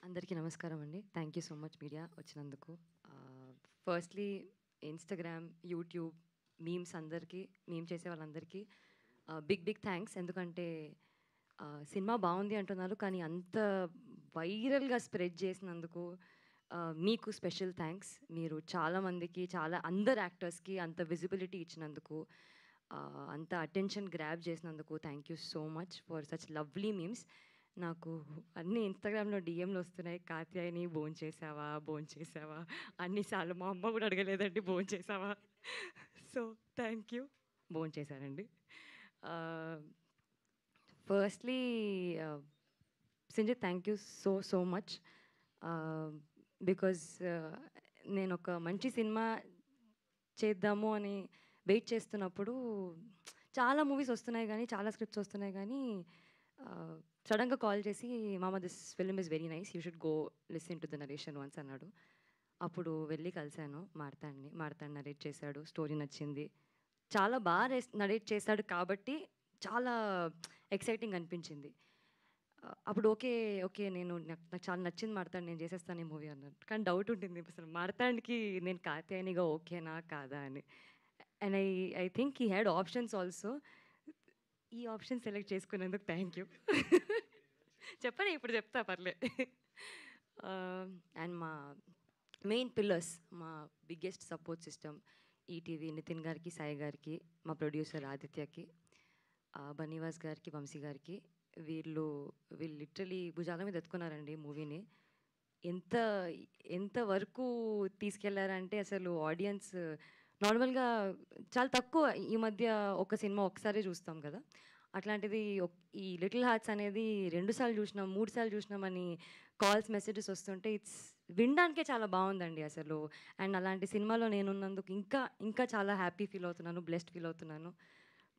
అందరికీ నమస్కారం అండి. Thank you so much media వచ్చినందుకు. ఫస్ట్‌లీ ఇన్‌స్టాగ్రామ్, యూట్యూబ్, అందరికీ మీమ్ చేసే వాళ్ళందరికీ బిగ్ థ్యాంక్స్. ఎందుకంటే సినిమా బావుంది అంటున్నారు. కానీ అంత వైరల్‌గా స్ప్రెడ్ చేసినందుకు మీకు స్పెషల్ థ్యాంక్స్. మీరు చాలా మందికి అందరు యాక్టర్స్‌కి అంత విజిబిలిటీ ఇచ్చినందుకు, అంత అటెన్షన్ గ్రాబ్ చేసినందుకు thank you so much for such lovely memes. నాకు అన్నీ ఇన్‌స్టాగ్రామ్‌లో డీఎంలు వస్తున్నాయి. కాత్యాయని భోంచేసావా? భోంచేసావా? అన్ని సార్లు మా అమ్మ కూడా అడగలేదండి భోంచేసావా? So thank you. భోంచేశానండి. Ah, firstly Sanjit thank you so much. Because నేనొక మంచి సినిమా చేద్దాము అని వెయిట్ చేస్తున్నప్పుడు చాలా మూవీస్ వస్తున్నాయి గానీ, చాలా స్క్రిప్ట్స్ వస్తున్నాయి గానీ, సడన్‌గా కాల్ చేసి, "మామ this film is very nice. You should go listen to the narration once" అన్నాడు. అప్పుడు వెళ్ళి కలిసాను మార్తాండ్‌ని. మార్తాండ్ నరేట్ చేశాడు. స్టోరీ నచ్చింది. చాలా నరేట్ చేశాడు కాబట్టి చాలా ఎక్సైటింగ్ అనిపించింది. అప్పుడు ఓకే. ఓకే. నాకు చాలా నచ్చింది మార్తాండ్. నేను చేసేస్తాను ఈ మూవీ అన్నాను. కానీ డౌట్ ఉంటుంది అసలు మార్తాండ్‌కి నేను కాత్యాయనిగా ఓకేనా? కాదా? అని. And I think he had options also. ఈ ఆప్షన్ సెలెక్ట్ చేసుకున్నందుకు థ్యాంక్ యూ. చెప్పని ఇప్పుడు చెప్తా పర్లే. అండ్ మా మెయిన్ పిల్లర్స్, మా biggest support system ETV Nitin గారికి, సాయి గారికి, మా ప్రొడ్యూసర్ ఆదిత్యకి, బనీవాస్ గారికి, వంశీ గారికి. వీళ్ళు లిటరలీ భుజాల మీద ఎత్తుకున్నారండి మూవీని. ఎంత ఎంత వరకు తీసుకెళ్లారంటే అసలు ఆడియన్స్ నార్మల్‌గా చాలా తక్కువ ఈ మధ్య ఒక సినిమా ఒక్కసారే చూస్తాం కదా! అట్లాంటిది ఈ 'లిటిల్ హార్ట్స్' అనేది 2 సార్లు చూసినాం, 3 సార్లు చూసినామని కాల్స్, మెసేజెస్ వస్తుంటే వినడానికే చాలా బావుందండి అసలు. అండ్ అలాంటి సినిమాలో నేనున్నందుకు ఇంకా చాలా హ్యాపీ ఫీల్ అవుతున్నాను. బ్లెస్డ్ ఫీల్ అవుతున్నాను.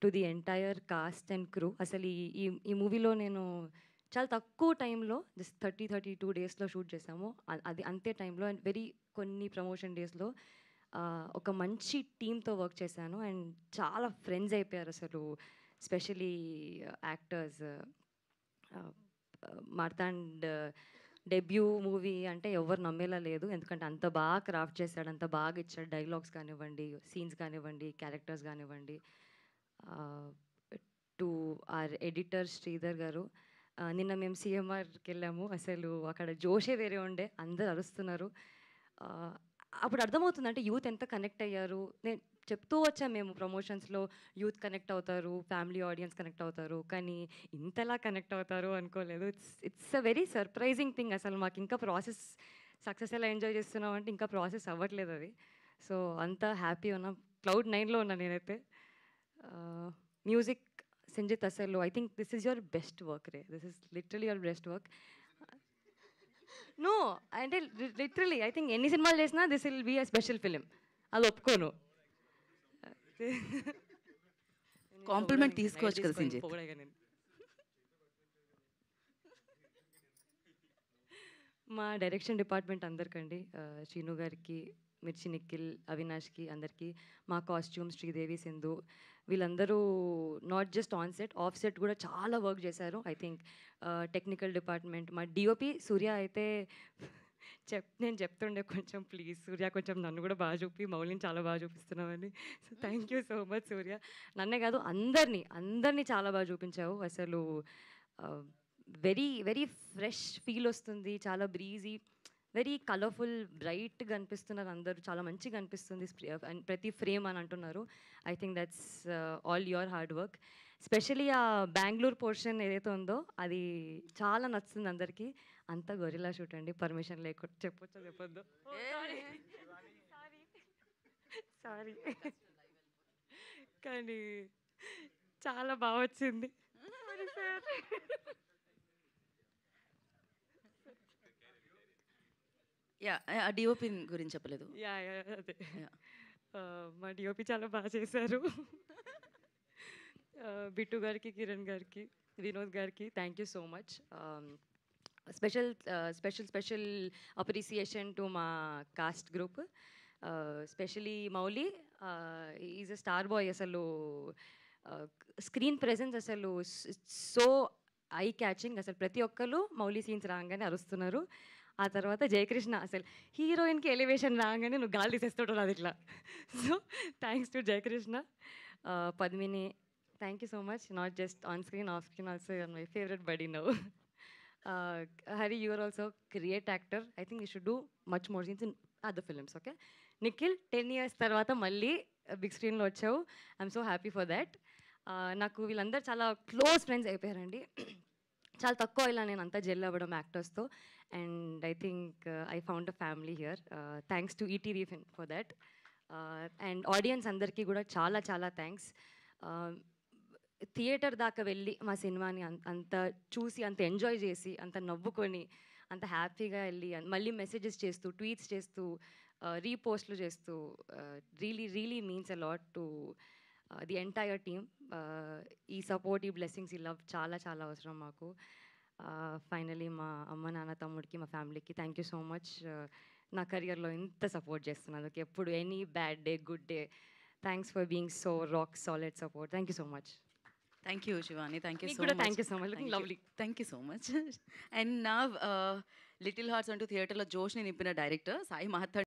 To the entire cost and crew. అసలు ఈ ఈ ఈ మూవీలో నేను చాలా తక్కువ టైంలో జస్ట్ 32 డేస్‌లో షూట్ చేసాము. అది అంతే టైంలో అండ్ కొన్ని ప్రమోషన్ డేస్‌లో ఒక మంచి టీమ్‌తో వర్క్ చేశాను. అండ్ చాలా ఫ్రెండ్స్ అయిపోయారు అసలు. Specially actors. ఆహ్, మార్తాండ్ డెబ్యూ మూవీ అంటే ఎవ్వరు నమ్మేలా లేదు. ఎందుకంటే అంత బాగా క్రాఫ్ట్ చేశాడు. అంత బాగా ఇచ్చాడు. డైలాగ్స్ కానివ్వండి, సీన్స్ కానివ్వండి, క్యారెక్టర్స్ కానివ్వండి. ఆహ్, టు ఆర్ ఎడిటర్ శ్రీధర్ గారు. నిన్న మేము సీఎంఆర్‌కెళ్ళాము. అసలు అక్కడ జోషే వేరే ఉండే. అందరూ అరుస్తున్నారు. ఆహ్, అప్పుడు అర్థమవుతుంది అంటే యూత్ ఎంత కనెక్ట్ అయ్యారు. నేను చెప్తూ వచ్చాము మేము ప్రమోషన్స్‌లో యూత్ కనెక్ట్ అవుతారు, ఫ్యామిలీ ఆడియన్స్ కనెక్ట్ అవుతారు. కానీ ఇంతలా కనెక్ట్ అవుతారు అనుకోలేదు. It's a very surprising thing. అసలు మాకింకా ప్రాసెస్ సక్సెస్ ఎలా ఎంజాయ్ చేస్తున్నాం అంటే ఇంకా ప్రాసెస్ అవ్వట్లేదు అది. సో, అంతా హ్యాపీ ఉన్నాం. క్లౌడ్ 9లో ఉన్నా నేనైతే. మ్యూజిక్ సంజిత్ అసలు I think this is your best work రే. This is literally your best work. No అంటే లిటరల్లీ ఐ థింక్ ఎన్ని సినిమాలు చేసినా this will be a special film. అది ఒప్పుకోను. కాంప్లిమెంట్ తీసుకోవచ్చు కదా సంజిత్. పొగడగా నేను. మా డైరెక్షన్ డిపార్ట్మెంట్ అందరికండి, శ్రీను గారికి, మిర్చి నిఖిల్, అవినాష్కి అందరికీ, మా కాస్ట్యూమ్ శ్రీదేవి, సింధు, వీళ్ళందరూ not just on set, of set కూడా చాలా వర్క్ చేశారు. ఐ థింక్ టెక్నికల్ డిపార్ట్మెంట్, మా డిఓపి సూర్య అయితే నేను చెప్తుండే కొంచెం ప్లీజ్ సూర్య కొంచెం నన్ను కూడా బాగా చూపి, మౌలిని చాలా బాగా చూపిస్తున్నామని. So thank you so much Surya. నన్నే కాదు అందరినీ చాలా బాగా చూపించావు అసలు. వెరీ ఫ్రెష్ ఫీల్ వస్తుంది. చాలా బ్రీజీ, వెరీ కలర్ఫుల్, బ్రైట్గా అనిపిస్తున్నారు అందరూ. చాలా మంచిగా అనిపిస్తుంది అండ్ ప్రతి ఫ్రేమ్ అని అంటున్నారు. I think that's all your hard work. Especially ఆ బెంగళూరు పోర్షన్ ఏదైతే ఉందో అది చాలా నచ్చుతుంది అందరికీ. అంతా గొరిల్లా షూట్ అండి, పర్మిషన్ లేకుండా. చెప్పొచ్చో చెప్పొద్దు? సారీ. కానీ చాలా బాగా వచ్చింది. డిఓపి గురించి చెప్పలేదు. అదే. యా. మా డిఓపి చాలా బాగా చేశారు. బిట్టు గారికి, కిరణ్ గారికి, వినోద్ గారికి thank you so much. Special appreciation to మా cast group. Specially Mouli is a star boy. అసలు స్క్రీన్ ప్రెజెన్స్ అసలు సో ఐ క్యాచింగ్. అసలు ప్రతి ఒక్కరు మౌలి సీన్స్ రాగానే అరుస్తున్నారు. ఆ తర్వాత జయకృష్ణ అసలు హీరోయిన్కి ఎలివేషన్ రాగానే నువ్వు గాలి తీసేస్తుంటావు అది ఇట్లా. So thanks to Jayakrishna. Padmini, thank you so much. Not just on screen, off screen also you're my favourite buddy now. Hari, you are also great actor. I think you should do much more scenes in other films, okay? Nikhil, 10 years తర్వాత మళ్ళీ big స్క్రీన్లో వచ్చావు. I'm so happy for that. నాకు వీళ్ళందరూ చాలా close friends అయిపోయారండి. చాలా తక్కువ ఇలా నేను అంతా జెల్ అవ్వడం యాక్టర్స్తో. And I think I found a family here. Thanks to ETV for that. And audience అందరికీ కూడా చాలా చాలా థ్యాంక్స్. థియేటర్ దాకా వెళ్ళి మా సినిమాని అంత చూసి, అంత ఎంజాయ్ చేసి, అంత నవ్వుకొని, అంత హ్యాపీగా వెళ్ళి మళ్ళీ మెసేజెస్ చేస్తూ, ట్వీట్స్ చేస్తూ, రీపోస్ట్లు చేస్తూ, really means a lot to the entire team. ఈ సపోర్ట్, ఈ బ్లెస్సింగ్స్, ఈ లవ్ చాలా చాలా అవసరం మాకు. ఫైనలీ మా అమ్మ, నాన్న, తమ్ముడికి, మా ఫ్యామిలీకి థ్యాంక్ యూ సో మచ్. నా కెరియర్లో ఇంత సపోర్ట్ చేస్తున్నందుకు. ఎప్పుడు any bad day, good day, thanks for being so rock solid support. Thank you so much. Thank you, Shivani. Thank you so కూడా much. Thank you so much. Looking lovely. Thank you so much. And now, little hearts అంటూ థియేటర్లో జోష్ని నింపిన director Sai మహత్